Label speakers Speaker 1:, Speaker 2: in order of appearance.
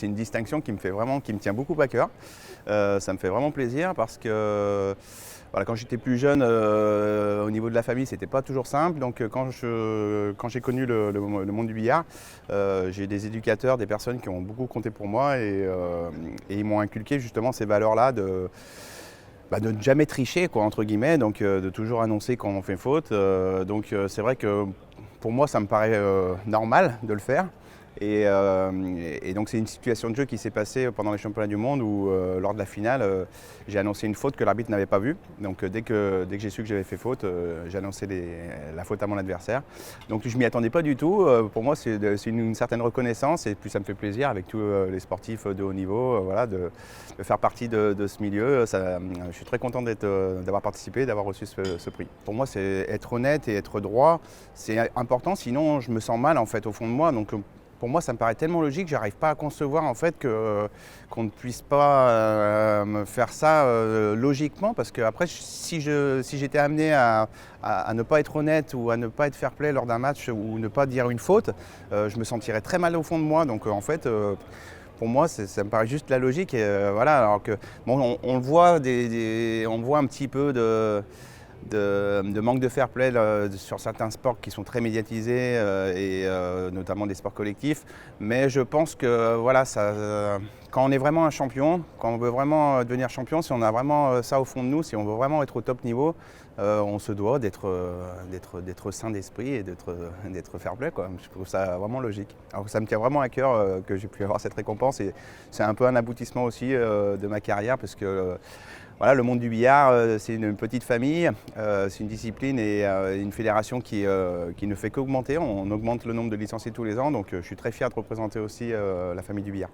Speaker 1: c'est une distinction qui me tient beaucoup à cœur. Ça me fait vraiment plaisir parce que voilà, quand j'étais plus jeune, au niveau de la famille, c'était pas toujours simple. Donc quand j'ai connu le monde du billard, j'ai des éducateurs, des personnes qui ont beaucoup compté pour moi et ils m'ont inculqué justement ces valeurs-là de ne jamais tricher, quoi, entre guillemets, donc de toujours annoncer quand on fait faute. C'est vrai que pour moi, ça me paraît normal de le faire. Et donc c'est une situation de jeu qui s'est passée pendant les championnats du monde où lors de la finale, j'ai annoncé une faute que l'arbitre n'avait pas vue. Donc dès que j'ai su que j'avais fait faute, j'ai annoncé la faute à mon adversaire. Donc je ne m'y attendais pas du tout. Pour moi, c'est une certaine reconnaissance et puis ça me fait plaisir avec tous les sportifs de haut niveau voilà, de faire partie de ce milieu. Je suis très content d'avoir participé, d'avoir reçu ce prix. Pour moi, c'est être honnête et être droit, c'est important, sinon je me sens mal en fait au fond de moi. Donc, pour moi, ça me paraît tellement logique, j'arrive pas à concevoir en fait qu'on ne puisse pas me faire ça logiquement, parce que après, si j'étais amené à ne pas être honnête ou à ne pas être fair-play lors d'un match ou ne pas dire une faute, je me sentirais très mal au fond de moi. Donc en fait, pour moi, ça me paraît juste la logique. Et, voilà, alors que bon, on le voit, on voit un petit peu de manque de fair play sur certains sports qui sont très médiatisés notamment des sports collectifs. Mais je pense que voilà, quand on est vraiment un champion, quand on veut vraiment devenir champion, si on a vraiment ça au fond de nous, si on veut vraiment être au top niveau, on se doit d'être sain d'esprit et d'être fair play, quoi. Je trouve ça vraiment logique. Alors ça me tient vraiment à cœur que j'ai pu avoir cette récompense et c'est un peu un aboutissement aussi de ma carrière parce que voilà, le monde du billard, c'est une petite famille, c'est une discipline et une fédération qui ne fait qu'augmenter. On augmente le nombre de licenciés tous les ans, donc je suis très fier de représenter aussi la famille du billard.